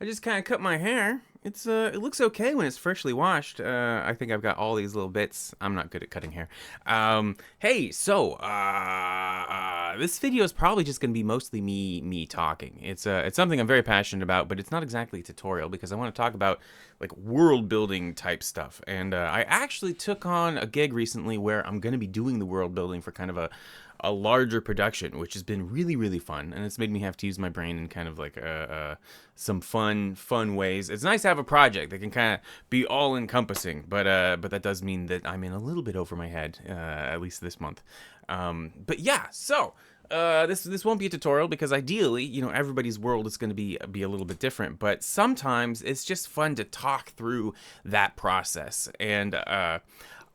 I just kind of cut my hair. It looks okay when it's freshly washed. I think I've got all these little bits. I'm not good at cutting hair. Hey, this video is probably just gonna be mostly me talking. It's something I'm very passionate about, but it's not exactly a tutorial because I want to talk about like world building type stuff. And I actually took on a gig recently where I'm gonna be doing the world building for kind of a larger production, which has been really fun, and it's made me have to use my brain in kind of like some fun ways. It's nice to have a project that can kind of be all encompassing, but that does mean that I'm in a little bit over my head, at least this month. But yeah, so. This won't be a tutorial because ideally, everybody's world is going to be a little bit different. But sometimes it's just fun to talk through that process. And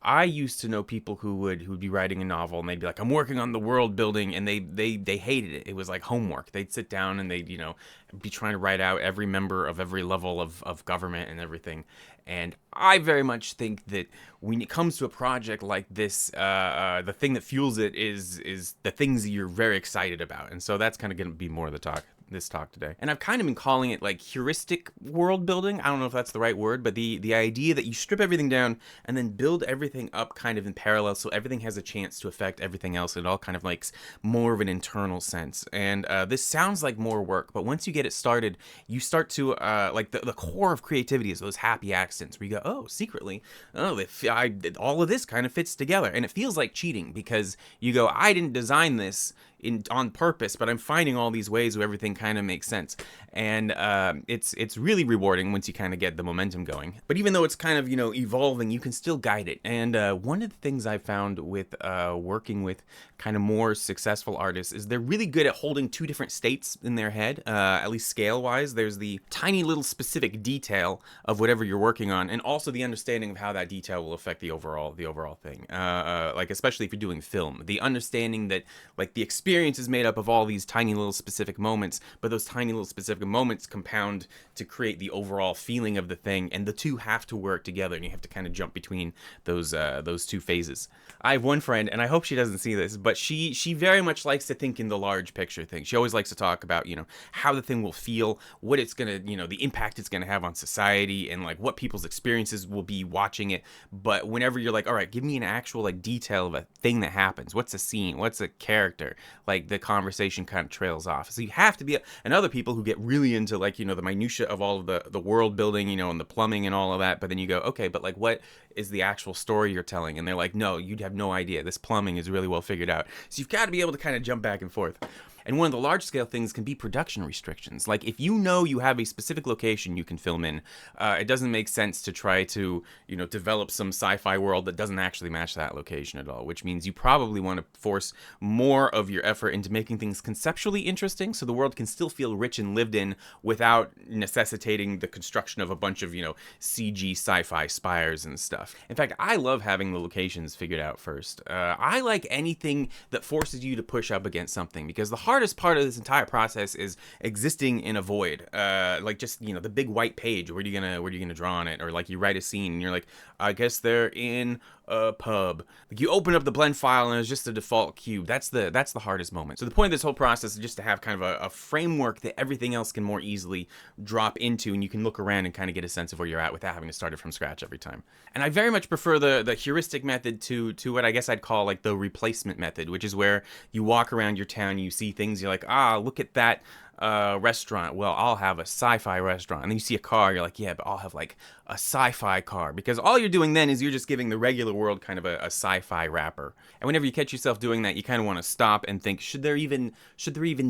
I used to know people who'd be writing a novel and they'd be like, I'm working on the world building, and they hated it. It was like homework. They'd sit down and they'd be trying to write out every member of every level of government and everything. And I very much think that when it comes to a project like this, the thing that fuels it is the things that you're very excited about. And so that's kind of going to be more of this talk today. And I've kind of been calling it like heuristic world building. I don't know if that's the right word, but the idea that you strip everything down and then build everything up kind of in parallel, so everything has a chance to affect everything else. It all kind of makes more of an internal sense. And this sounds like more work, but once you get it started, you start to like the core of creativity is those happy accidents where you go, oh, secretly, all of this kind of fits together. And it feels like cheating because you go, I didn't design this on purpose, but I'm finding all these ways where everything kind of makes sense. And it's really rewarding once you kind of get the momentum going. But even though it's kind of evolving, you can still guide it. And one of the things I found with working with kind of more successful artists is they're really good at holding two different states in their head, at least scale wise. There's the tiny little specific detail of whatever you're working on, and also the understanding of how that detail will affect the overall thing. Like especially if you're doing film, the understanding that like the experience is made up of all these tiny little specific moments, but those tiny little specific moments compound to create the overall feeling of the thing, and the two have to work together, and you have to kind of jump between those two phases. I have one friend, and I hope she doesn't see this, but she very much likes to think in the large picture thing. She always likes to talk about how the thing will feel, what it's gonna the impact it's gonna have on society, and like what people's experiences will be watching it. But whenever you're like, all right, give me an actual like detail of a thing that happens, what's a scene, what's a character, like the conversation kind of trails off. So you have to be and other people who get really into like the minutia of all of the world building and the plumbing and all of that, but then you go, okay, but like what is the actual story you're telling? And they're like, no, you'd have no idea, this plumbing is really well figured out. So you've got to be able to kind of jump back and forth. And one of the large scale things can be production restrictions. Like if you have a specific location you can film in, it doesn't make sense to try to develop some sci-fi world that doesn't actually match that location at all, which means you probably want to force more of your effort into making things conceptually interesting so the world can still feel rich and lived in without necessitating the construction of a bunch of CG sci-fi spires and stuff. In fact, I love having the locations figured out first. I like anything that forces you to push up against something, because the hardest part of this entire process is existing in a void. Like just the big white page. Where are you gonna draw on it? Or like you write a scene and you're like, I guess they're in a pub. Like you open up the blend file and it's just a default cube. That's the hardest moment. So the point of this whole process is just to have kind of a framework that everything else can more easily drop into, and you can look around and kind of get a sense of where you're at without having to start it from scratch every time. And I very much prefer the heuristic method to what I guess I'd call like the replacement method, which is where you walk around your town, you see things, you're like, look at that restaurant. Well, I'll have a sci-fi restaurant. And then you see a car, you're like, yeah, but I'll have like a sci-fi car, because all you're doing then is you're just giving the regular world kind of a sci-fi wrapper. And whenever you catch yourself doing that, you kind of want to stop and think, should there even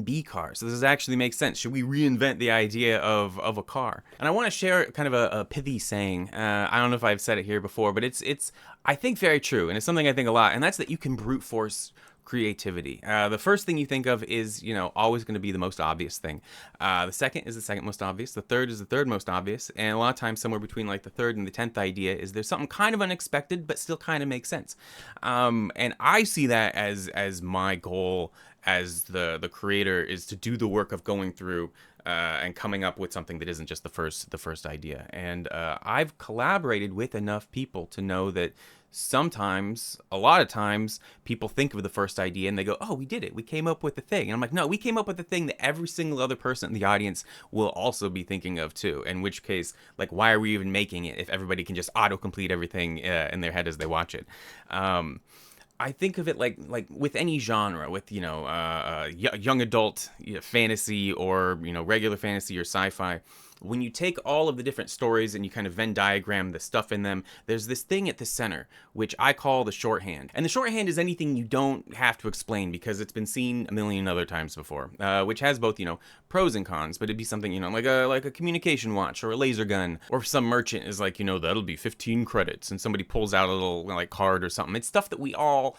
be cars? So does this actually make sense? Should we reinvent the idea of a car? And I want to share kind of a pithy saying. I don't know if I've said it here before, but it's I think very true, and it's something I think a lot, and that's that you can brute force creativity. The first thing you think of is, always going to be the most obvious thing. The second is the second most obvious. The third is the third most obvious. And a lot of times somewhere between like the third and the 10th idea is there's something kind of unexpected, but still kind of makes sense. And I see that as my goal as the creator, is to do the work of going through and coming up with something that isn't just the first idea. And I've collaborated with enough people to know that sometimes, a lot of times, people think of the first idea and they go, "Oh, we did it. We came up with the thing." And I'm like, "No, we came up with the thing that every single other person in the audience will also be thinking of too." In which case, like, why are we even making it if everybody can just autocomplete everything in their head as they watch it? I think of it like with any genre, with young adult fantasy, or regular fantasy or sci-fi. When you take all of the different stories and you kind of Venn diagram the stuff in them, there's this thing at the center, which I call the shorthand. And the shorthand is anything you don't have to explain because it's been seen a million other times before, which has both, pros and cons. But it'd be something, like a communication watch or a laser gun, or some merchant is like, that'll be 15 credits, and somebody pulls out a little like card or something. It's stuff that we all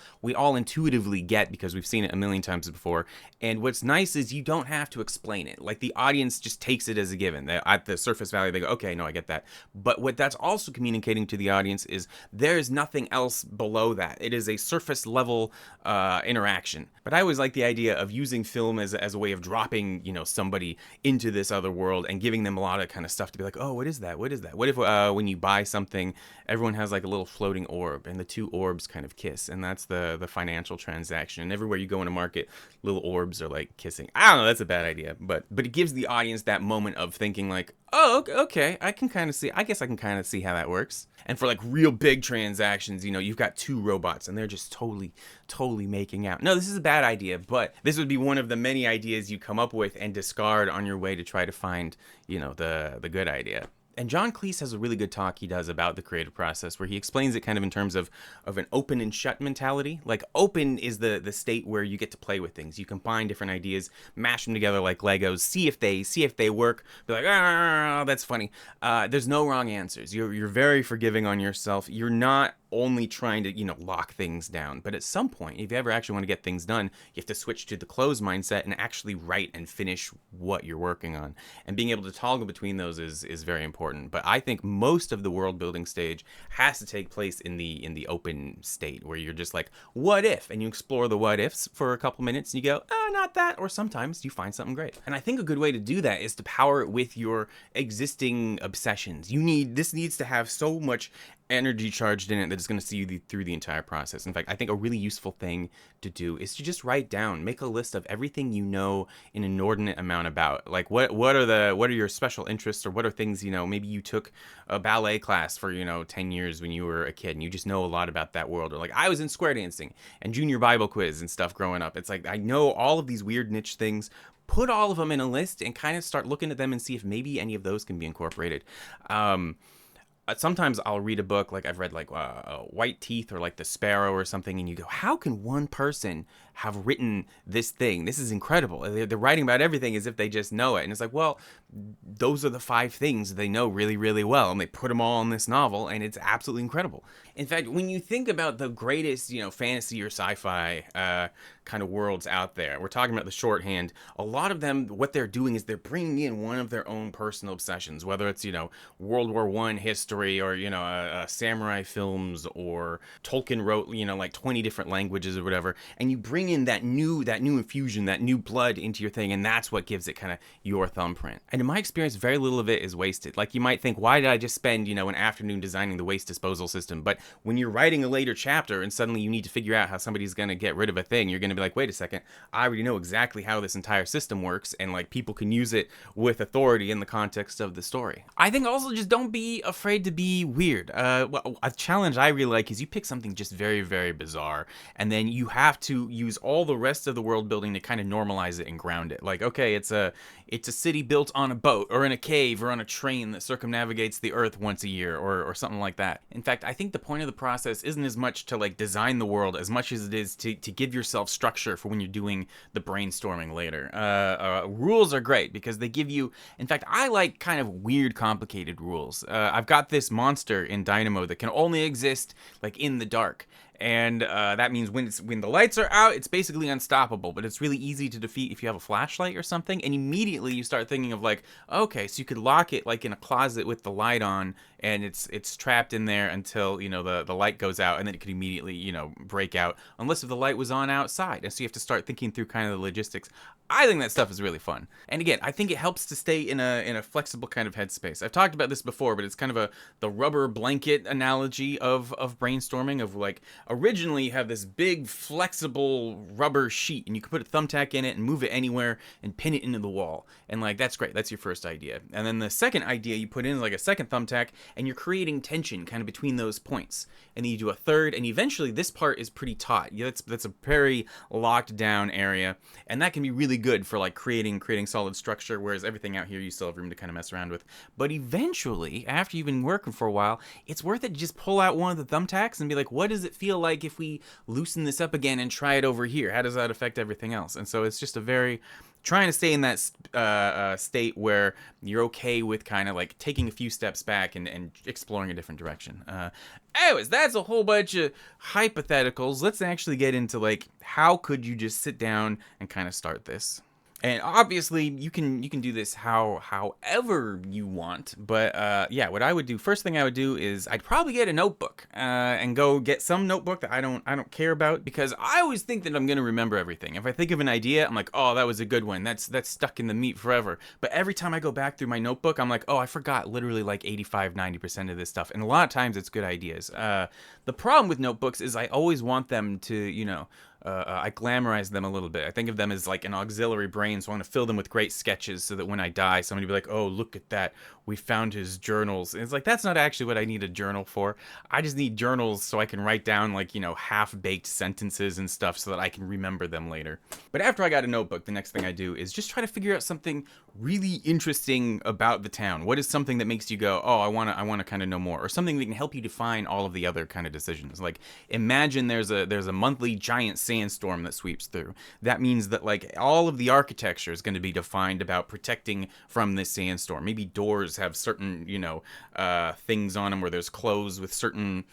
intuitively get because we've seen it a million times before. And what's nice is you don't have to explain it. Like, the audience just takes it as a given. At the surface value, they go, "Okay, no, I get that." But what that's also communicating to the audience is there is nothing else below that. It is a surface level interaction. But I always like the idea of using film as a way of dropping, somebody into this other world and giving them a lot of kind of stuff to be like, "Oh, what is that? What is that?" What if when you buy something, everyone has like a little floating orb, and the two orbs kind of kiss, and that's the financial transaction. And everywhere you go in a market, little orbs are like kissing. I don't know, that's a bad idea, but it gives the audience that moment of thinking like, "Oh, okay, I guess I can kind of see how that works." And for like real big transactions, you've got two robots and they're just totally making out. No, this is a bad idea, but this would be one of the many ideas you come up with and discard on your way to try to find, the good idea. And John Cleese has a really good talk he does about the creative process, where he explains it kind of in terms of an open and shut mentality. Like, open is the state where you get to play with things. You combine different ideas, mash them together like Legos, see if they work. Be like, "Ah, that's funny." There's no wrong answers. You're very forgiving on yourself. You're not only trying to, lock things down. But at some point, if you ever actually want to get things done, you have to switch to the closed mindset and actually write and finish what you're working on. And being able to toggle between those is very important. But I think most of the world building stage has to take place in the open state, where you're just like, "What if?" And you explore the what ifs for a couple minutes and you go, "Oh, not that." Or sometimes you find something great. And I think a good way to do that is to power it with your existing obsessions. This needs to have so much energy charged in it that it's going to see you through the entire process. In fact, I think a really useful thing to do is to just write down, make a list of everything you know an inordinate amount about. Like, what are your special interests, or what are things, maybe you took a ballet class for 10 years when you were a kid and you just know a lot about that world. Or like, I was in square dancing and junior Bible quiz and stuff growing up. It's like, I know all of these weird niche things. Put all of them in a list and kind of start looking at them and see if maybe any of those can be incorporated. Sometimes I'll read a book, like I've read like White Teeth or like The Sparrow or something, and you go, "How can one person have written this thing? This is incredible." They're writing about everything as if they just know it. And it's like, well, those are the 5 things they know really, really well, and they put them all in this novel, and it's absolutely incredible. In fact, when you think about the greatest, fantasy or sci-fi kind of worlds out there, we're talking about the shorthand. A lot of them, what they're doing is they're bringing in one of their own personal obsessions, whether it's, World War I history, or, samurai films, or Tolkien wrote, like 20 different languages or whatever, and you bring in that new infusion, that new blood into your thing, and that's what gives it kind of your thumbprint. And in my experience, very little of it is wasted. Like, you might think, why did I just spend, an afternoon designing the waste disposal system? But when you're writing a later chapter and suddenly you need to figure out how somebody's going to get rid of a thing, you're going to be like, "Wait a second, I already know exactly how this entire system works," and like, people can use it with authority in the context of the story. I think also just don't be afraid to be weird. A challenge I really like is you pick something just very, very bizarre, and then you have to use all the rest of the world building to kind of normalize it and ground it. Like, okay, it's a city built on a boat or in a cave or on a train that circumnavigates the earth once a year, or something like that. In fact, I think the point of the process isn't as much to like design the world as much as it is to give yourself structure for when you're doing the brainstorming later. Rules are great because they give you, in fact, I like kind of weird, complicated rules. I've got this monster in Dynamo that can only exist like in the dark. and that means when the lights are out, it's basically unstoppable. But it's really easy to defeat if you have a flashlight or something. And immediately you start thinking of like, okay, so you could lock it like in a closet with the light on, and it's trapped in there until the light goes out, and then it could immediately break out unless if the light was on outside. And so you have to start thinking through kind of the logistics. I think that stuff is really fun. And again, I think it helps to stay in a flexible kind of headspace. I've talked about this before, but it's kind of the rubber blanket analogy of brainstorming. Of like, originally you have this big flexible rubber sheet, and you can put a thumbtack in it and move it anywhere and pin it into the wall. And like, that's great. That's your first idea. And then the second idea you put in like a second thumbtack, and you're creating tension kind of between those points. And then you do a third, and eventually this part is pretty taut. Yeah, that's a very locked down area, and that can be really good for like creating solid structure, whereas everything out here you still have room to kind of mess around with. But eventually, after you've been working for a while, it's worth it to just pull out one of the thumbtacks and be like, what does it feel like if we loosen this up again and try it over here? How does that affect everything else? And so it's just trying to stay in that state where you're okay with kind of like taking a few steps back and exploring a different direction. Anyways, that's a whole bunch of hypotheticals. Let's actually get into like, how could you just sit down and kind of start this? And obviously, you can do this however you want. But yeah, what I would do, first thing I would do is I'd probably get a notebook and go get some notebook that I don't care about, because I always think that I'm gonna remember everything. If I think of an idea, I'm like, oh, that was a good one. That's stuck in the meat forever. But every time I go back through my notebook, I'm like, oh, I forgot literally like 85-90% of this stuff. And a lot of times it's good ideas. The problem with notebooks is I always want them to, I glamorize them a little bit. I think of them as like an auxiliary brain, so I want to fill them with great sketches so that when I die, somebody will be like, oh, look at that. We found his journals. And it's like, that's not actually what I need a journal for. I just need journals so I can write down like, half-baked sentences and stuff so that I can remember them later. But after I got a notebook, the next thing I do is just try to figure out something really interesting about the town. What is something that makes you go, oh, I want to kind of know more, or something that can help you define all of the other kind of decisions. Like, imagine there's a monthly giant sandstorm that sweeps through. That means that like all of the architecture is going to be defined about protecting from this sandstorm. Maybe doors have certain things on them where there's closed with certain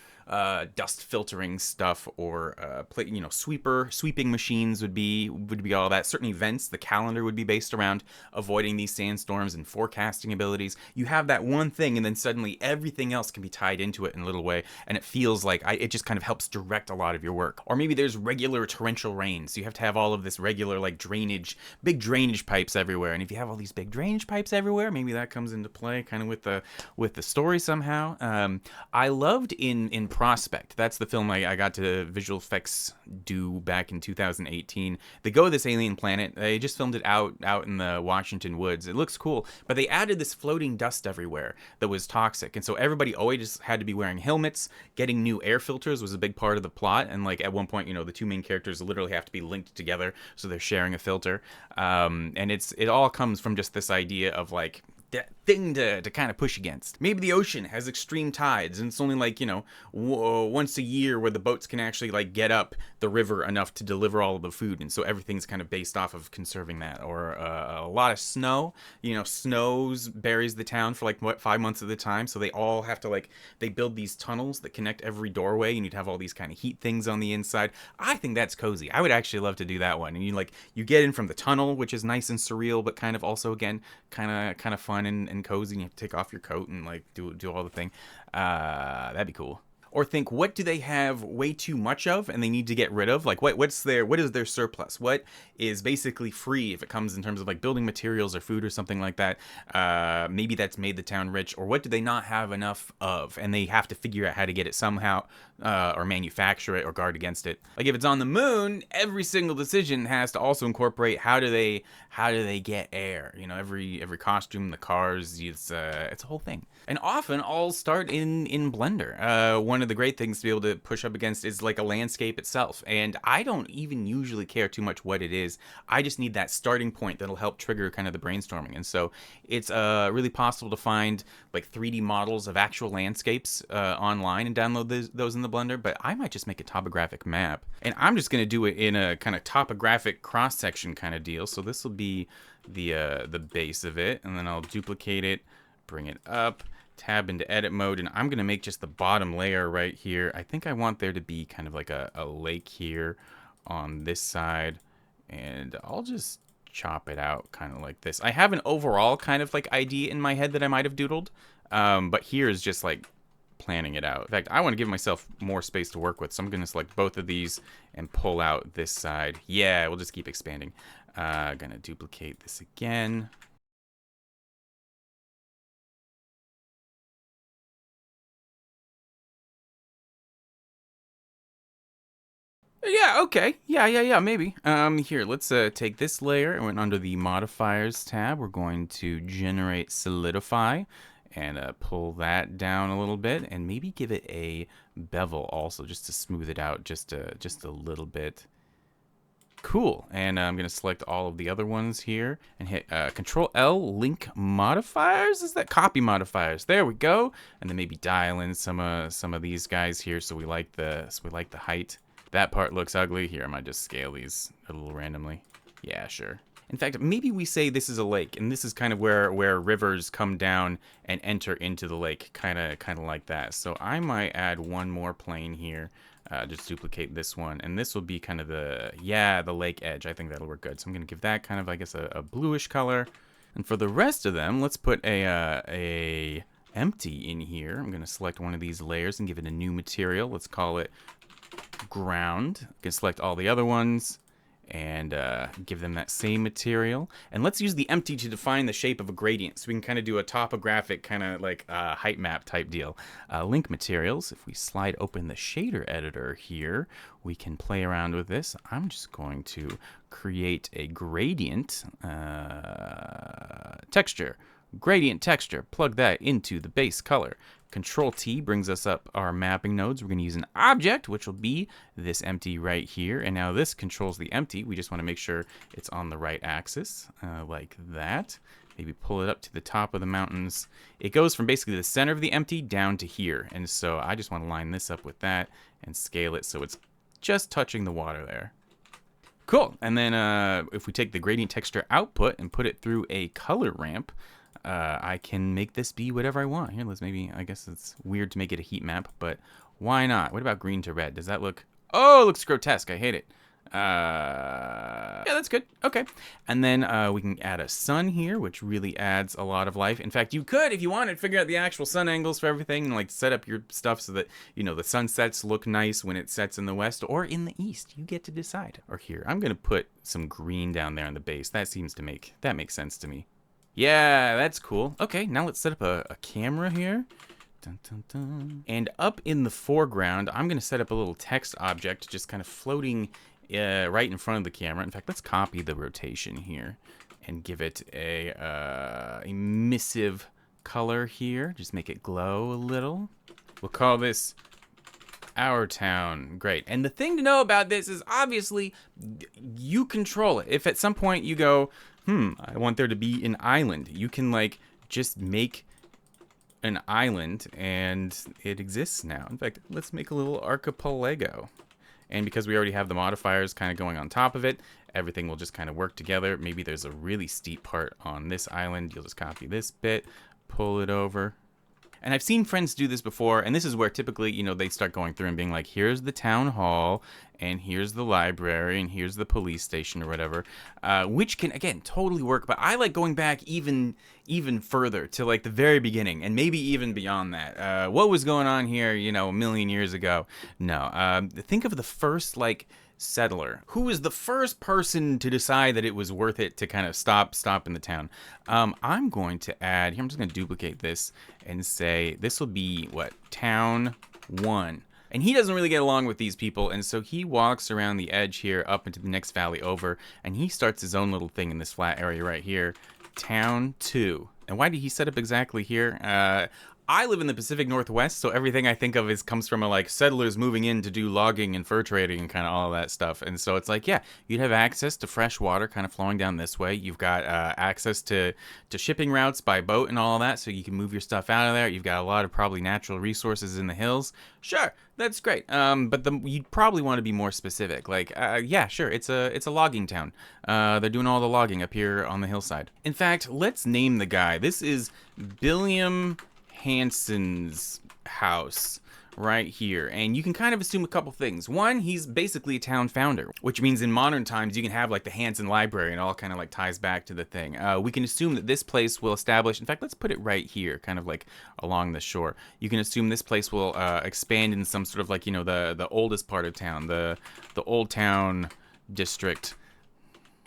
dust filtering stuff, or sweeping machines would be all that. Certain events, the calendar would be based around avoiding these sandstorms and forecasting abilities. You have that one thing, and then suddenly everything else can be tied into it in a little way, and it feels like it just kind of helps direct a lot of your work. Or maybe there's regular torrential rain, so you have to have all of this regular like big drainage pipes everywhere. And if you have all these big drainage pipes everywhere, maybe that comes into play kind of with the story somehow. I loved in Prospect. That's the film I got to visual effects do back in 2018. They go to this alien planet. They just filmed it out in the Washington woods. It looks cool, but they added this floating dust everywhere that was toxic, and so everybody always had to be wearing helmets. Getting new air filters was a big part of the plot, and like at one point, the two main characters literally have to be linked together, so they're sharing a filter. And it all comes from just this idea of like that thing to kind of push against. Maybe the ocean has extreme tides, and it's only like once a year where the boats can actually like get up the river enough to deliver all of the food, and so everything's kind of based off of conserving that. Or a lot of snow. Snows buries the town for like 5 months at a time, so they all have to they build these tunnels that connect every doorway, and you'd have all these kind of heat things on the inside. I think that's cozy. I would actually love to do that one. And you get in from the tunnel, which is nice and surreal, but kind of also again kind of fun and cozy, and you have to take off your coat and like do all the thing. That'd be cool. Or think, what do they have way too much of and they need to get rid of? Like what is their surplus? What is basically free if it comes in terms of like building materials or food or something like that? Maybe that's made the town rich. Or what do they not have enough of and they have to figure out how to get it somehow, or manufacture it or guard against it. Like if it's on the moon, every single decision has to also incorporate how do they get air? Every costume, the cars, it's a whole thing. And often all start in Blender. One of the great things to be able to push up against is like a landscape itself. And I don't even usually care too much what it is. I just need that starting point that'll help trigger kind of the brainstorming. And so it's really possible to find like 3D models of actual landscapes online and download those in the Blender. But I might just make a topographic map. And I'm just going to do it in a kind of topographic cross-section kind of deal. So this will be the base of it. And then I'll duplicate it bring it up, tab into edit mode, and I'm gonna make just the bottom layer right here. I think I want there to be kind of like a lake here on this side, and I'll just chop it out kind of like this. I have an overall kind of like idea in my head that I might have doodled, but here is just like planning it out. In fact, I want to give myself more space to work with, so I'm going to select both of these and pull out this side. Yeah, we'll just keep expanding. Gonna duplicate this again. Yeah, okay. Yeah, maybe. Here, let's take this layer and went under the modifiers tab. We're going to generate solidify and pull that down a little bit and maybe give it a bevel also just to smooth it out just a little bit. Cool. And I'm going to select all of the other ones here and hit Control L, link modifiers. Is that copy modifiers? There we go. And then maybe dial in some of these guys here so we like the height. That part looks ugly. Here, I might just scale these a little randomly. Yeah, sure. In fact, maybe we say this is a lake, and this is kind of where rivers come down and enter into the lake, kind of like that. So I might add one more plane here. Just duplicate this one, and this will be kind of the lake edge. I think that'll work good. So I'm gonna give that kind of, I guess, a bluish color. And for the rest of them, let's put a empty in here. I'm gonna select one of these layers and give it a new material. Let's call it ground. You can select all the other ones and give them that same material. And let's use the empty to define the shape of a gradient, so we can kind of do a topographic kind of like height map type deal. Link materials, if we slide open the shader editor here, we can play around with this. I'm just going to create a gradient texture. Gradient texture, plug that into the base color. Control T brings us up our mapping nodes. We're going to use an object, which will be this empty right here. And now this controls the empty. We just want to make sure it's on the right axis, like that. Maybe pull it up to the top of the mountains. It goes from basically the center of the empty down to here. And so I just want to line this up with that and scale it so it's just touching the water there. Cool. And then if we take the gradient texture output and put it through a color ramp, I can make this be whatever I want. Here, let's maybe, I guess it's weird to make it a heat map, but why not? What about green to red? Does that look, oh, it looks grotesque. I hate it. Yeah, that's good. Okay. And then we can add a sun here, which really adds a lot of life. In fact, you could, if you wanted, figure out the actual sun angles for everything and like set up your stuff so that, you know, the sunsets look nice when it sets in the west or in the east. You get to decide. Or here, I'm going to put some green down there on the base. That seems to that makes sense to me. Yeah, that's cool. Okay, now let's set up a camera here. Dun, dun, dun. And up in the foreground, I'm going to set up a little text object just kind of floating right in front of the camera. In fact, let's copy the rotation here and give it a emissive color here. Just make it glow a little. We'll call this Our Town. Great. And the thing to know about this is obviously you control it. If at some point you go, I want there to be an island, you can like just make an island and it exists now. In fact, let's make a little archipelago. And because we already have the modifiers kind of going on top of it, everything will just kind of work together. Maybe there's a really steep part on this island. You'll just copy this bit, pull it over. And I've seen friends do this before, and this is where typically, you know, they start going through and being like, here's the town hall, and here's the library, and here's the police station or whatever, which can, again, totally work. But I like going back even further to like the very beginning, and maybe even beyond that. What was going on here, you know, a million years ago? No, think of the first, like, settler. Who was the first person to decide that it was worth it to kind of stop in the town? I'm going to add here, I'm just going to duplicate this and say this will be what, town 1. And he doesn't really get along with these people, and so he walks around the edge here up into the next valley over, and he starts his own little thing in this flat area right here, town 2. And why did he set up exactly here? I live in the Pacific Northwest, so everything I think of is comes from like settlers moving in to do logging and fur trading and kind of all of that stuff. And so it's like, yeah, you'd have access to fresh water kind of flowing down this way. You've got access to shipping routes by boat and all of that, so you can move your stuff out of there. You've got a lot of probably natural resources in the hills. Sure, that's great. But you'd probably want to be more specific. Like, yeah, sure, it's a logging town. They're doing all the logging up here on the hillside. In fact, let's name the guy. This is Billiam Hanson's house right here, and you can kind of assume a couple things. One, he's basically a town founder, which means in modern times you can have like the Hanson Library, and it all kind of like ties back to the thing. We can assume that this place will establish, in fact, let's put it right here, kind of like along the shore. You can assume this place will expand in some sort of like, you know, the oldest part of town, the old town district.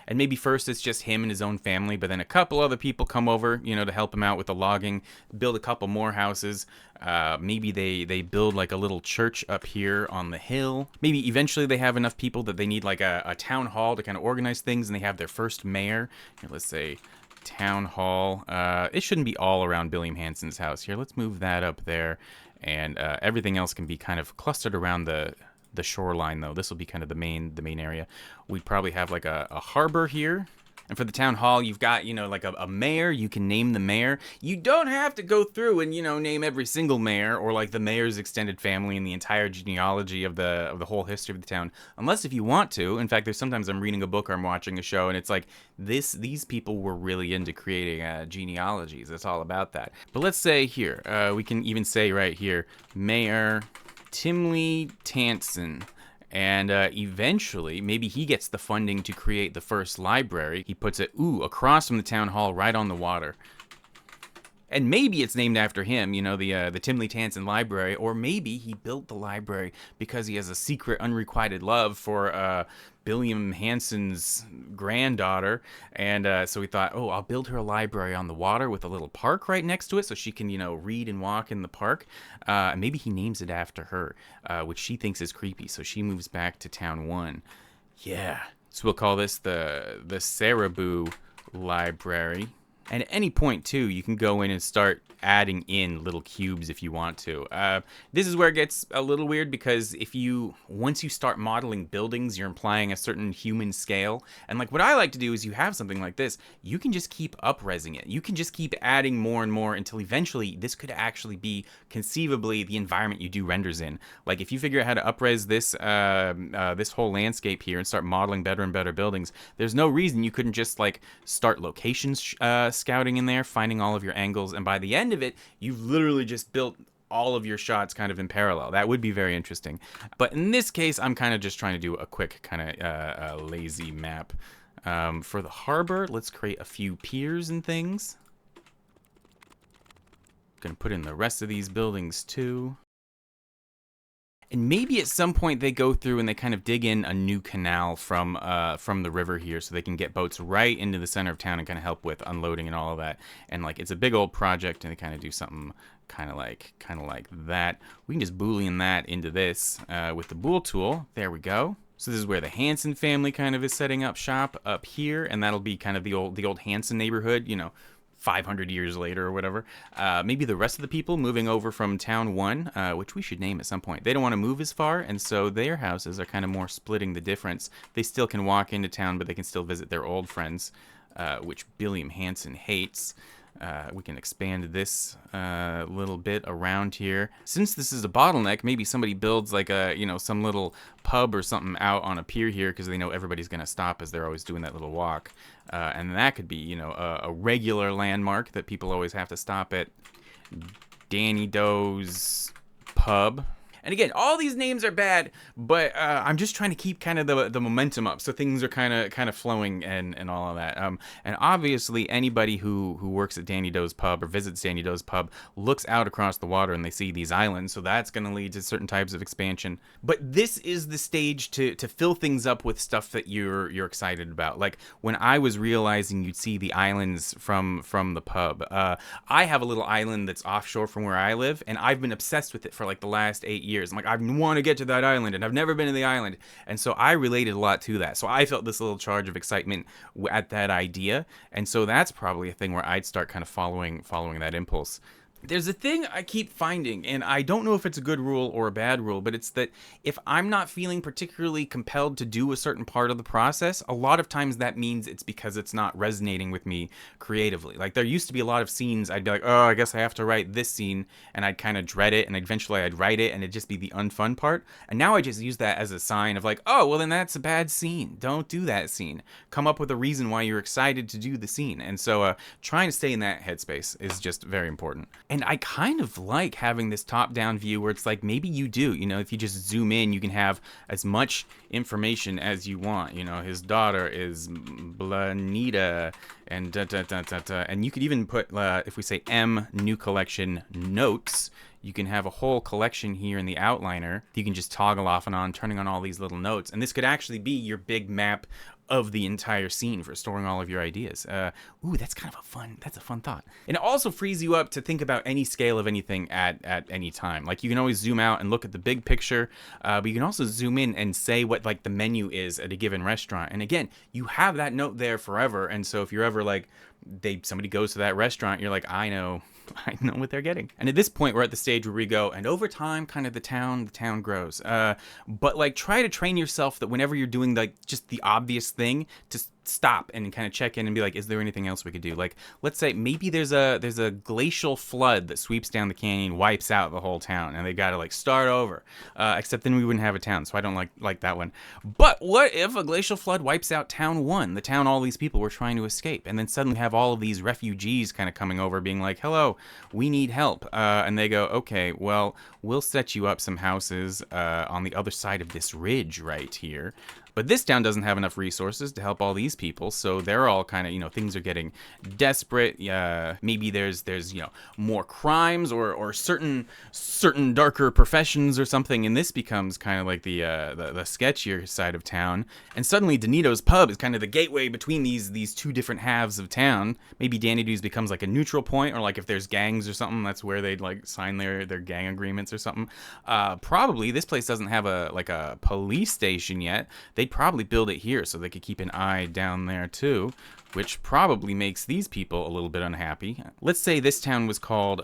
And maybe first it's just him and his own family, but then a couple other people come over, you know, to help him out with the logging, build a couple more houses. Maybe they build like a little church up here on the hill. Maybe eventually they have enough people that they need like a town hall to kind of organize things, and they have their first mayor. Here, let's say town hall. It shouldn't be all around Billiam Hanson's house. Here, let's move that up there, and everything else can be kind of clustered around the shoreline, though. This will be kind of the main area. We'd probably have like a harbor here. And for the town hall, you've got, you know, like a mayor. You can name the mayor. You don't have to go through and, you know, name every single mayor or like the mayor's extended family and the entire genealogy of the whole history of the town, unless if you want to. In fact, there's sometimes I'm reading a book or I'm watching a show, and it's like these people were really into creating genealogies. It's all about that. But let's say here, we can even say right here, Mayor Timley Tanson. And eventually, maybe he gets the funding to create the first library. He puts it, across from the town hall, right on the water. And maybe it's named after him, you know, the Timley Tanson Library, or maybe he built the library because he has a secret, unrequited love for Billiam Hanson's granddaughter, and so he thought, I'll build her a library on the water with a little park right next to it, so she can, you know, read and walk in the park. Maybe he names it after her, which she thinks is creepy, so she moves back to Town 1. Yeah, so we'll call this the Saraboo Library. And at any point, too, you can go in and start adding in little cubes if you want to. This is where it gets a little weird, because once you start modeling buildings, you're implying a certain human scale. And like what I like to do is you have something like this, you can just keep up-resing it. You can just keep adding more and more until eventually this could actually be conceivably the environment you do renders in. Like if you figure out how to up-res this this whole landscape here and start modeling better and better buildings, there's no reason you couldn't just like start locations scouting in there, finding all of your angles, and by the end of it, you've literally just built all of your shots kind of in parallel. That would be very interesting. But in this case, I'm kind of just trying to do a quick kind of lazy map. For the harbor, let's create a few piers and things. Gonna put in the rest of these buildings too. And maybe at some point they go through and they kind of dig in a new canal from the river here, so they can get boats right into the center of town and kind of help with unloading and all of that. And like it's a big old project, and they kind of do something kind of like that. We can just boolean that into this with the bool tool. There we go. So this is where the Hanson family kind of is setting up shop up here, and that'll be kind of the old Hanson neighborhood, you know, 500 years later or whatever. Maybe the rest of the people moving over from Town 1, which we should name at some point. They don't want to move as far, and so their houses are kind of more splitting the difference. They still can walk into town, but they can still visit their old friends, which Billiam Hanson hates. We can expand this little bit around here. Since this is a bottleneck, maybe somebody builds like some little pub or something out on a pier here, because they know everybody's going to stop as they're always doing that little walk. And that could be, a regular landmark that people always have to stop at. Danny Doe's Pub. And again, all these names are bad, but I'm just trying to keep kind of the momentum up, so things are kind of flowing and all of that. And obviously, anybody who works at Danny Doe's Pub or visits Danny Doe's Pub looks out across the water and they see these islands, so that's going to lead to certain types of expansion. But this is the stage to fill things up with stuff that you're excited about. Like when I was realizing you'd see the islands from the pub, I have a little island that's offshore from where I live, and I've been obsessed with it for like the last 8 years. I'm like, I want to get to that island, and I've never been to the island. And so I related a lot to that. So I felt this little charge of excitement at that idea. And so that's probably a thing where I'd start kind of following that impulse. There's a thing I keep finding, and I don't know if it's a good rule or a bad rule, but it's that if I'm not feeling particularly compelled to do a certain part of the process, a lot of times that means it's because it's not resonating with me creatively. Like, there used to be a lot of scenes I'd be like, oh, I guess I have to write this scene, and I'd kind of dread it, and eventually I'd write it, and it'd just be the unfun part. And now I just use that as a sign of like, oh, well, then that's a bad scene. Don't do that scene. Come up with a reason why you're excited to do the scene. And so trying to stay in that headspace is just very important. And I kind of like having this top-down view where it's like, maybe you do, if you just zoom in, you can have as much information as you want. His daughter is Blanita, and da, da, da, da, da. And you could even put, if we say M, new collection, notes, you can have a whole collection here in the outliner. You can just toggle off and on, turning on all these little notes. And this could actually be your big map of the entire scene for storing all of your ideas. Ooh, that's a fun thought. And it also frees you up to think about any scale of anything at any time. Like, you can always zoom out and look at the big picture, but you can also zoom in and say what like the menu is at a given restaurant. And again, you have that note there forever. And so if you're ever like, somebody goes to that restaurant, you're like, I know what they're getting. And at this point, we're at the stage where we go, and over time, kind of the town grows. But like, try to train yourself that whenever you're doing like just the obvious thing, to stop and kind of check in and be like, is there anything else we could do? Like, let's say maybe there's a glacial flood that sweeps down the canyon, wipes out the whole town, and they got to like start over. Except then we wouldn't have a town, so I don't like that one. But what if a glacial flood wipes out town 1, the town all these people were trying to escape, and then suddenly have all of these refugees kind of coming over, being like, hello, we need help. And they go, okay, well, we'll set you up some houses on the other side of this ridge right here. But this town doesn't have enough resources to help all these people, so they're all kind of, things are getting desperate. Maybe there's more crimes or certain darker professions or something, and this becomes kind of like the sketchier side of town. And suddenly Danito's pub is kind of the gateway between these two different halves of town. Maybe Danny Do's becomes like a neutral point, or like if there's gangs or something, that's where they'd like sign their gang agreements or something. Probably this place doesn't have a police station yet. They'd probably build it here so they could keep an eye down there too, which probably makes these people a little bit unhappy. Let's say this town was called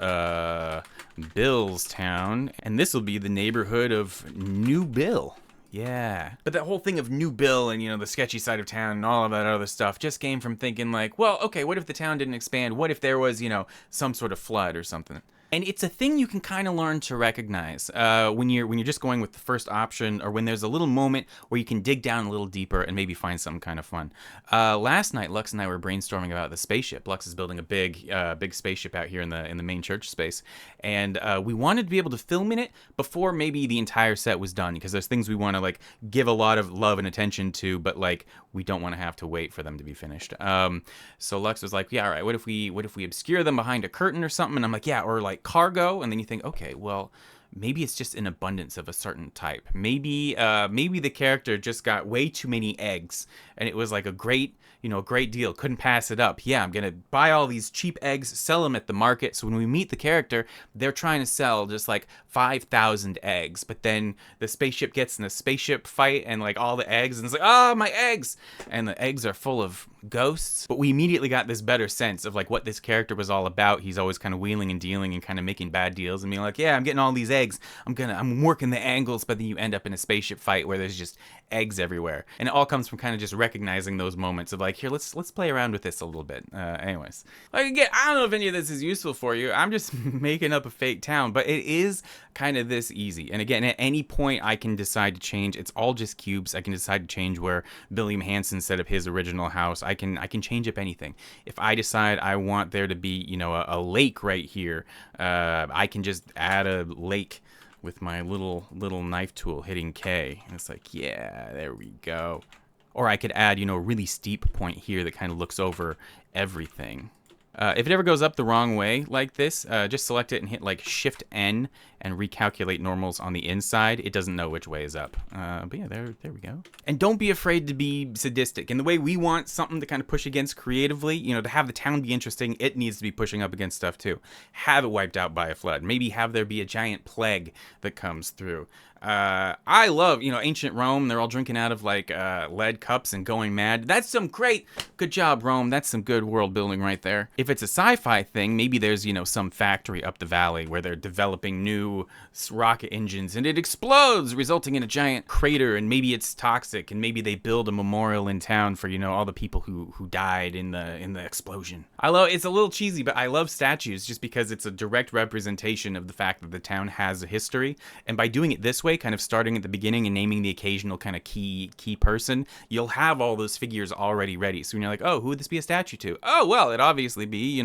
Bill's Town, and this will be the neighborhood of New Bill. Yeah. But that whole thing of New Bill and, the sketchy side of town and all of that other stuff just came from thinking like, well, okay, what if the town didn't expand? What if there was, some sort of flood or something? And it's a thing you can kind of learn to recognize when you're just going with the first option, or when there's a little moment where you can dig down a little deeper and maybe find something kind of fun. Last night, Lux and I were brainstorming about the spaceship. Lux is building a big spaceship out here in the main church space, and we wanted to be able to film in it before maybe the entire set was done, because there's things we want to like give a lot of love and attention to, but like we don't want to have to wait for them to be finished. So Lux was like, yeah, all right, what if we obscure them behind a curtain or something? And I'm like, yeah, or like cargo. And then you think, okay, well, maybe it's just an abundance of a certain type. Maybe the character just got way too many eggs, and it was like a great deal, couldn't pass it up. Yeah, I'm gonna buy all these cheap eggs, sell them at the market, so when we meet the character, they're trying to sell just like 5,000 eggs, but then the spaceship gets in a spaceship fight, and like all the eggs, and it's like, oh, my eggs, and the eggs are full of ghosts. But we immediately got this better sense of like what this character was all about. He's always kind of wheeling and dealing and kind of making bad deals and being like, yeah, I'm getting all these eggs, I'm working the angles, but then you end up in a spaceship fight where there's just eggs everywhere. And it all comes from kind of just recognizing those moments of like, here, let's play around with this a little bit. Anyways, like, again, I don't know if any of this is useful for you. I'm just making up a fake town, but it is kind of this easy. And again, at any point I can decide to change. It's all just cubes. I can decide to change where William Hanson set up his original house. I can change up anything. If I decide I want there to be, a lake right here, I can just add a lake with my little knife tool hitting K. And it's like, yeah, there we go. Or I could add, a really steep point here that kind of looks over everything. If it ever goes up the wrong way like this, just select it and hit like Shift N and recalculate normals on the inside. It doesn't know which way is up. But yeah, there we go. And don't be afraid to be sadistic. In the way we want something to kind of push against creatively, to have the town be interesting, it needs to be pushing up against stuff too. Have it wiped out by a flood. Maybe have there be a giant plague that comes through. I love, ancient Rome. They're all drinking out of like lead cups and going mad. That's some good job, Rome. That's some good world building right there. If it's a sci-fi thing, maybe there's, some factory up the valley where they're developing new rocket engines and it explodes, resulting in a giant crater, and maybe it's toxic, and maybe they build a memorial in town for, all the people who died in the explosion. It's a little cheesy, but I love statues just because it's a direct representation of the fact that the town has a history. And by doing it this way, kind of starting at the beginning and naming the occasional kind of key person, you'll have all those figures already ready. So when you're like, oh, who would this be a statue to? Oh, well, it'd obviously be,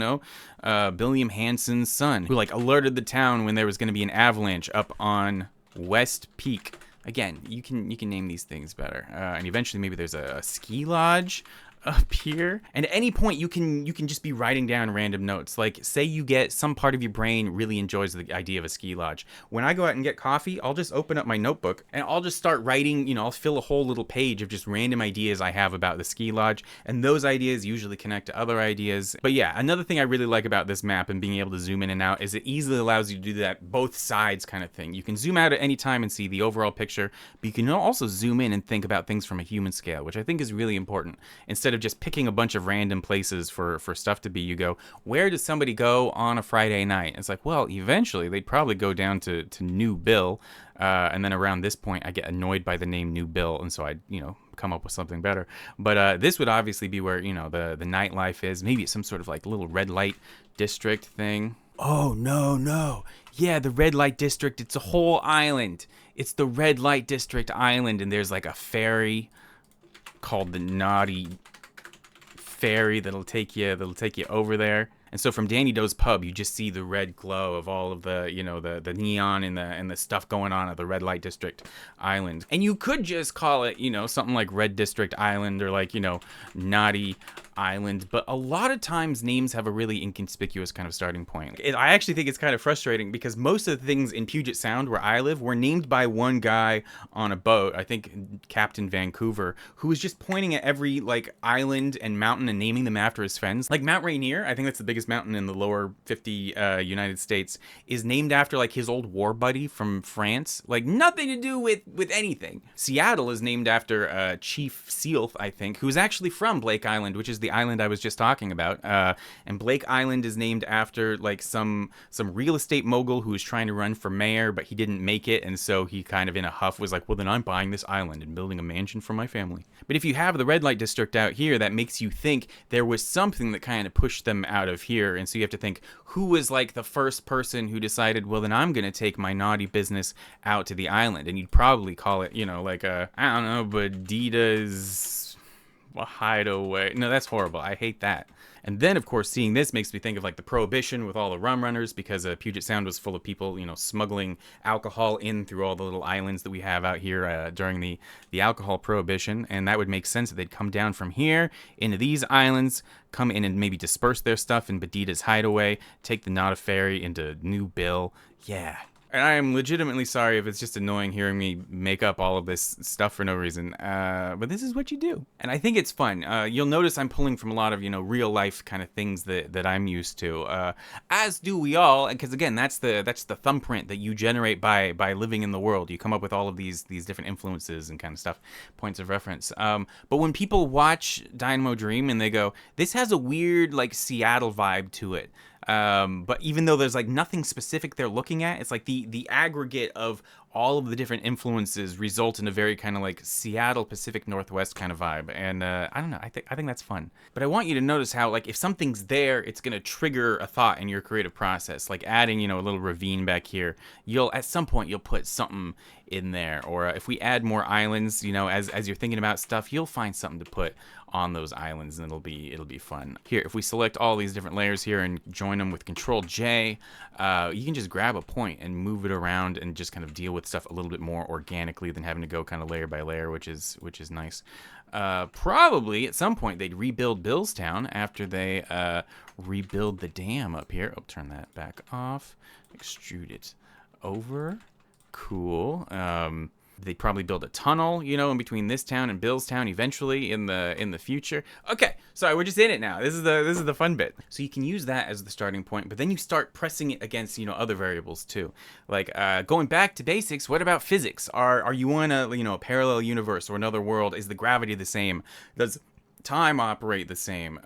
Billiam Hanson's son, who like alerted the town when there was going to be an avalanche up on West Peak. Again, you can name these things better. And eventually maybe there's a ski lodge up here, and at any point you can just be writing down random notes. Like, say you get some part of your brain really enjoys the idea of a ski lodge. When I go out and get coffee, I'll just open up my notebook and I'll just start writing. I'll fill a whole little page of just random ideas I have about the ski lodge, and those ideas usually connect to other ideas. But yeah, another thing I really like about this map and being able to zoom in and out is it easily allows you to do that both sides kind of thing. You can zoom out at any time and see the overall picture, but you can also zoom in and think about things from a human scale, which I think is really important. Instead of just picking a bunch of random places for stuff to be, you go, where does somebody go on a Friday night? It's like, well, eventually they'd probably go down to New Bill, and then around this point I get annoyed by the name New Bill, and so I come up with something better. But this would obviously be where the nightlife is. Maybe it's some sort of like little red light district thing. Oh, no. Yeah, the red light district, it's a whole island. It's the red light district island, and there's like a ferry called the Naughty Ferry that'll take you over there. And so from Danny Doe's pub, you just see the red glow of all of the, the neon and the stuff going on at the red light district island. And you could just call it, something like Red District Island or like, Naughty Island. But a lot of times names have a really inconspicuous kind of starting point. I actually think it's kind of frustrating because most of the things in Puget Sound where I live were named by one guy on a boat. I think Captain Vancouver, who was just pointing at every like island and mountain and naming them after his friends. Like Mount Rainier, I think that's the biggest mountain in the lower 50 United States, is named after like his old war buddy from France. Like nothing to do with anything. Seattle is named after Chief Sealth, I think, who's actually from Blake Island, which is the island I was just talking about. And Blake Island is named after like some real estate mogul who was trying to run for mayor, but he didn't make it, and so he kind of in a huff was like, well, then I'm buying this island and building a mansion for my family. But if you have the red light district out here, that makes you think there was something that kind of pushed them out of here, and so you have to think, who was like the first person who decided, well, then I'm gonna take my naughty business out to the island? And you'd probably call it, like I don't know, Badita's Hideaway. No, that's horrible. I hate that. And then, of course, seeing this makes me think of like the Prohibition with all the rum runners, because Puget Sound was full of people, smuggling alcohol in through all the little islands that we have out here during the alcohol prohibition. And that would make sense that they'd come down from here into these islands, come in and maybe disperse their stuff in Badita's Hideaway, take the Nada Ferry into New Bill. Yeah. And I am legitimately sorry if it's just annoying hearing me make up all of this stuff for no reason, but this is what you do. And I think it's fun. You'll notice I'm pulling from a lot of, real life kind of things that I'm used to, as do we all, because again, that's the thumbprint that you generate by living in the world. You come up with all of these different influences and kind of stuff, points of reference. But when people watch Dynamo Dream and they go, this has a weird like Seattle vibe to it, but even though there's like nothing specific they're looking at, it's like the aggregate of all of the different influences result in a very kind of like Seattle Pacific Northwest kind of vibe. And I don't know, I think that's fun. But I want you to notice how like if something's there, it's gonna trigger a thought in your creative process. Like adding, a little ravine back here, at some point you'll put something in there. Or if we add more islands, as you're thinking about stuff, you'll find something to put on those islands, and it'll be fun. Here, if we select all these different layers here and join them with Control J, you can just grab a point and move it around and just kind of deal with stuff a little bit more organically than having to go kind of layer by layer, which is nice. Probably at some point they'd rebuild Billstown after they rebuild the dam up here. I'll turn that back off, extrude it over. Cool. They'd probably build a tunnel, in between this town and Bill's town eventually in the future. Okay, sorry, we're just in it now. This is the fun bit. So you can use that as the starting point, but then you start pressing it against other variables too. Like going back to basics. What about physics? Are you in a parallel universe or another world? Is the gravity the same? Does time operate the same?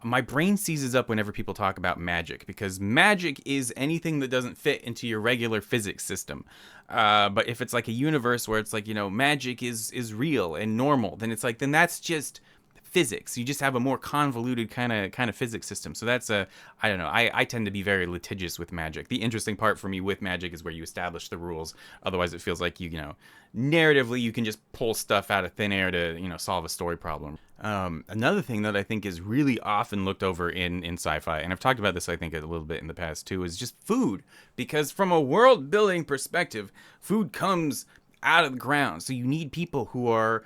My brain seizes up whenever people talk about magic, because magic is anything that doesn't fit into your regular physics system. But if it's like a universe where it's like, magic is real and normal, then it's like, then that's just physics. You just have a more convoluted kind of physics system. So that's I don't know. I tend to be very litigious with magic. The interesting part for me with magic is where you establish the rules. Otherwise, it feels like narratively you can just pull stuff out of thin air to solve a story problem. Another thing that I think is really often looked over in sci-fi, and I've talked about this I think a little bit in the past too, is just food. Because from a world building perspective, food comes out of the ground. So you need people who are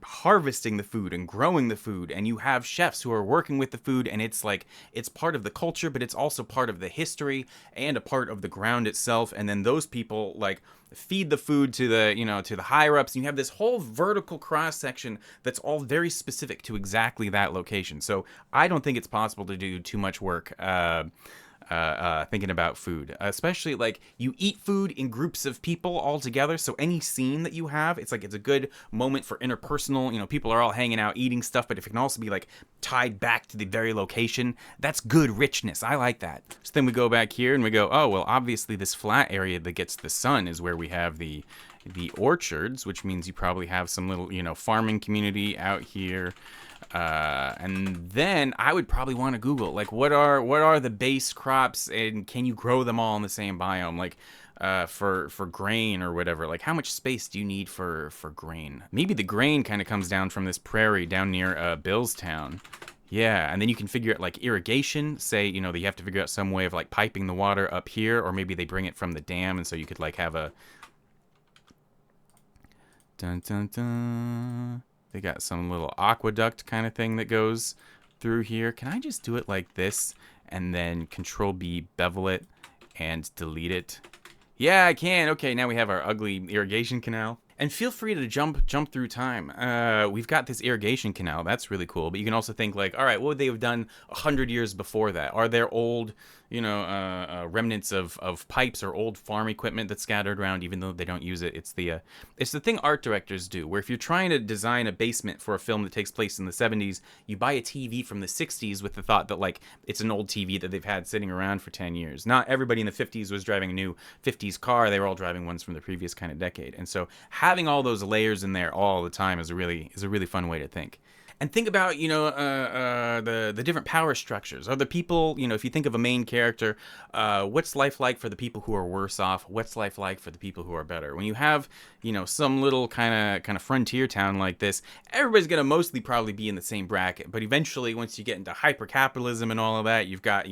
harvesting the food and growing the food, and you have chefs who are working with the food, and it's like it's part of the culture, but it's also part of the history and a part of the ground itself. And then those people like feed the food to the to the higher ups, and you have this whole vertical cross section that's all very specific to exactly that location. So I don't think it's possible to do too much work thinking about food, especially like you eat food in groups of people all together. So any scene that you have, it's a good moment for interpersonal, people are all hanging out eating stuff, but if it can also be like tied back to the very location, that's good richness. I like that. So then we go back here and we go, oh, well, obviously this flat area that gets the sun is where we have the orchards, which means you probably have some little, farming community out here. And then I would probably want to Google, like, what are the base crops, and can you grow them all in the same biome? Like, for grain or whatever. Like, how much space do you need for grain? Maybe the grain kind of comes down from this prairie down near Billstown. Yeah, and then you can figure out like irrigation. Say, they have to figure out some way of like piping the water up here, or maybe they bring it from the dam, and so you could like have a dun dun dun. They got some little aqueduct kind of thing that goes through here. Can I just do it like this and then Control B, bevel it, and delete it? Yeah, I can. Okay, now we have our ugly irrigation canal. And feel free to jump through time. We've got this irrigation canal. That's really cool. But you can also think like, all right, what would they have done 100 years before that? Are there old, remnants of pipes or old farm equipment that's scattered around, even though they don't use it? It's the thing art directors do, where if you're trying to design a basement for a film that takes place in the 70s, you buy a TV from the 60s with the thought that like it's an old TV that they've had sitting around for 10 years. Not everybody in the 50s was driving a new 50s car. They were all driving ones from the previous kind of decade. And so having all those layers in there all the time is a really fun way to think. And think about, the different power structures. Are the people, if you think of a main character, what's life like for the people who are worse off? What's life like for the people who are better? When you have, some little kind of frontier town like this, everybody's going to mostly probably be in the same bracket. But eventually, once you get into hyper-capitalism and all of that, you've got,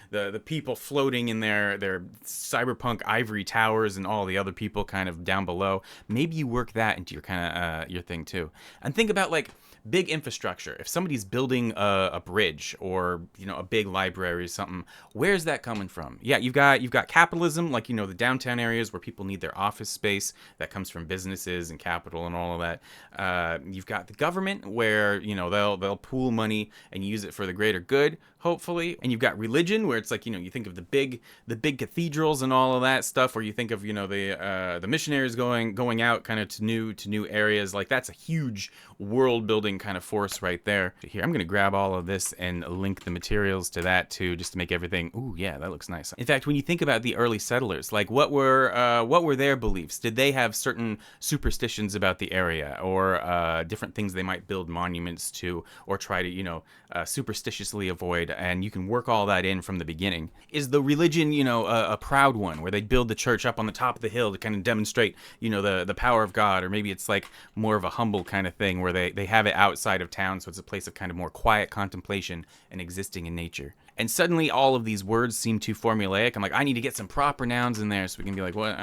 the people floating in their cyberpunk ivory towers and all the other people kind of down below. Maybe you work that into your kind of your thing too. And think about like big infrastructure. If somebody's building a bridge or a big library or something, where's that coming from? Yeah, you've got capitalism, like the downtown areas where people need their office space. That comes from businesses and capital and all of that. You've got the government where they'll pool money and use it for the greater good, hopefully. And you've got religion where it's like you think of the big cathedrals and all of that stuff, or you think of the missionaries going out kind of to new areas. Like that's a huge world building kind of force right there. Here, I'm gonna grab all of this and link the materials to that too, just to make everything. Ooh, yeah, that looks nice. In fact, when you think about the early settlers, like what were their beliefs? Did they have certain superstitions about the area, or different things they might build monuments to, or try to superstitiously avoid? And you can work all that in from the beginning. Is the religion a proud one, where they build the church up on the top of the hill to kind of demonstrate the power of God, or maybe it's like more of a humble kind of thing where they have it outside of town, so it's a place of kind of more quiet contemplation and existing in nature. And suddenly all of these words seem too formulaic. I'm like, I need to get some proper nouns in there so we can be like, what?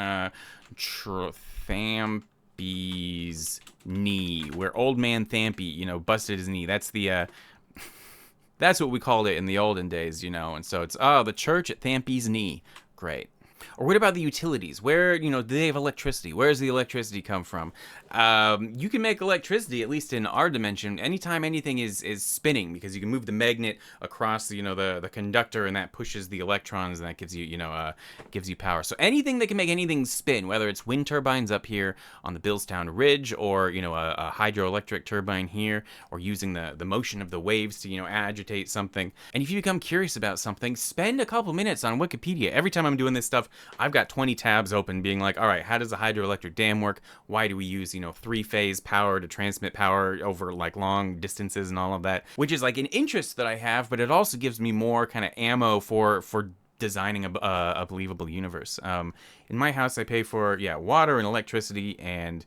Thampy's knee, where old man Thampy, busted his knee. That's the that's what we called it in the olden days, and so it's the church at Thampy's knee. Great. Or what about the utilities? Where, do they have electricity? Where does the electricity come from? You can make electricity, at least in our dimension, anytime anything is spinning, because you can move the magnet across, the conductor, and that pushes the electrons, and that gives you, gives you power. So anything that can make anything spin, whether it's wind turbines up here on the Billstown Ridge, or, a hydroelectric turbine here, or using the motion of the waves to, agitate something. And if you become curious about something, spend a couple minutes on Wikipedia. Every time I'm doing this stuff, I've got 20 tabs open being like, all right, how does a hydroelectric dam work? Why do we use, three-phase power to transmit power over like long distances and all of that? Which is like an interest that I have, but it also gives me more kind of ammo for designing a believable universe. In my house, I pay for, water and electricity and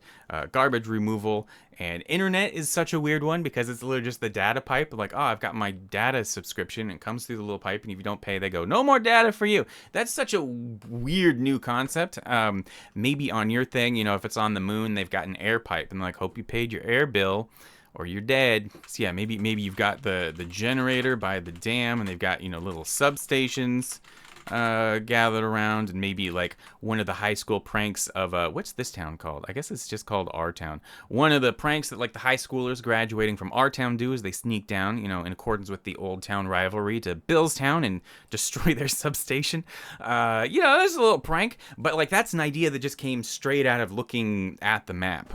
garbage removal. And internet is such a weird one because it's literally just the data pipe. Like, oh, I've got my data subscription. It comes through the little pipe, and if you don't pay, they go, no more data for you. That's such a weird new concept. Maybe on your thing, if it's on the moon, they've got an air pipe, and like, hope you paid your air bill, or you're dead. So yeah, maybe you've got the generator by the dam, and they've got, little substations gathered around, and maybe like one of the high school pranks of what's this town called? I guess it's just called our town. One of the pranks that like the high schoolers graduating from our town do is they sneak down, in accordance with the old town rivalry, to Billstown and destroy their substation. There's a little prank, but like that's an idea that just came straight out of looking at the map.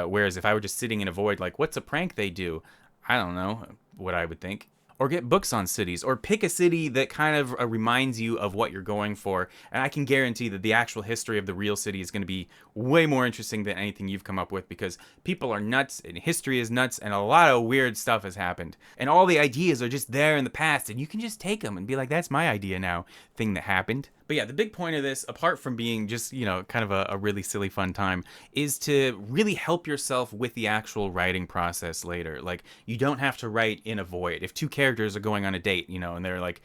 Whereas if I were just sitting in a void, like what's a prank they do? I don't know what I would think. Or get books on cities, or pick a city that kind of reminds you of what you're going for. And I can guarantee that the actual history of the real city is going to be way more interesting than anything you've come up with, because people are nuts, and history is nuts, and a lot of weird stuff has happened. And all the ideas are just there in the past, and you can just take them and be like, that's my idea now, thing that happened. But yeah, the big point of this, apart from being just, kind of a really silly fun time, is to really help yourself with the actual writing process later. Like, you don't have to write in a void. If two characters are going on a date, and they're like,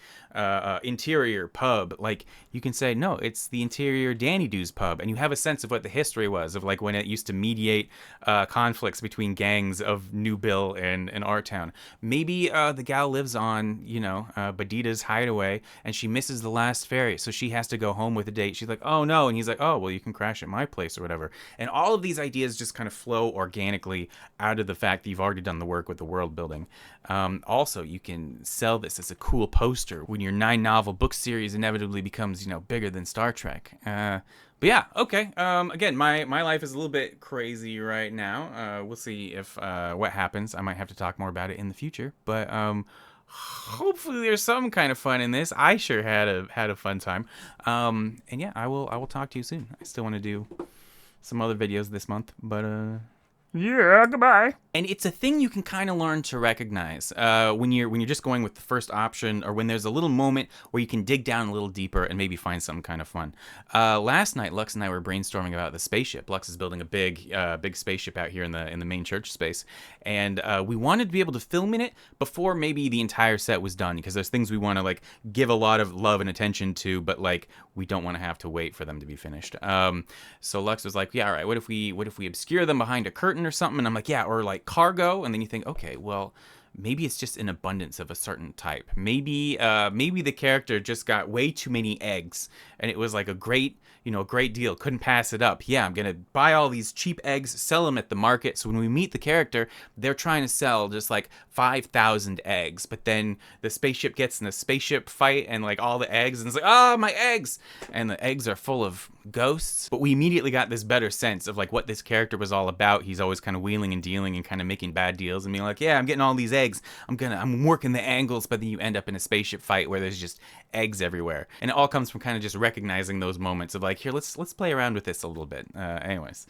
interior pub, like, you can say, no, it's the interior Danny Doo's pub, and you have a sense of what the history was, of like when it used to mediate conflicts between gangs of New Bill and Art Town. Maybe the gal lives on, Badita's hideaway, and she misses the last ferry, so she has to go home with a date. She's like, oh no, and he's like, oh well, you can crash at my place or whatever. And all of these ideas just kind of flow organically out of the fact that you've already done the work with the world building. Also, you can sell this as a cool poster when your 9-novel book series inevitably becomes, bigger than Star Trek. But yeah, okay. Again, my life is a little bit crazy right now. We'll see if what happens. I might have to talk more about it in the future, but hopefully there's some kind of fun in this. I sure had a fun time. And yeah, I will talk to you soon. I still want to do some other videos this month, but yeah, goodbye. And it's a thing you can kind of learn to recognize when you're just going with the first option, or when there's a little moment where you can dig down a little deeper and maybe find something kind of fun. Last night, Lux and I were brainstorming about the spaceship. Lux is building a big spaceship out here in the main church space, and we wanted to be able to film in it before maybe the entire set was done, because there's things we want to like give a lot of love and attention to, but like we don't want to have to wait for them to be finished. So Lux was like, yeah, all right, what if we obscure them behind a curtain or something? And I'm like, yeah, or like cargo. And then you think, okay, well, maybe it's just an abundance of a certain type. Maybe the character just got way too many eggs, and it was like a great deal, couldn't pass it up. Yeah, I'm gonna buy all these cheap eggs, sell them at the market, so when we meet the character, they're trying to sell just like 5,000 eggs, but then the spaceship gets in a spaceship fight, and like all the eggs, and it's like, oh, my eggs, and the eggs are full of ghosts. But we immediately got this better sense of like what this character was all about. He's always kind of wheeling and dealing and kind of making bad deals and being like, yeah, I'm getting all these eggs, I'm working the angles, but then you end up in a spaceship fight where there's just eggs everywhere. And it all comes from kind of just recognizing those moments of like, here, let's play around with this a little bit. Anyways,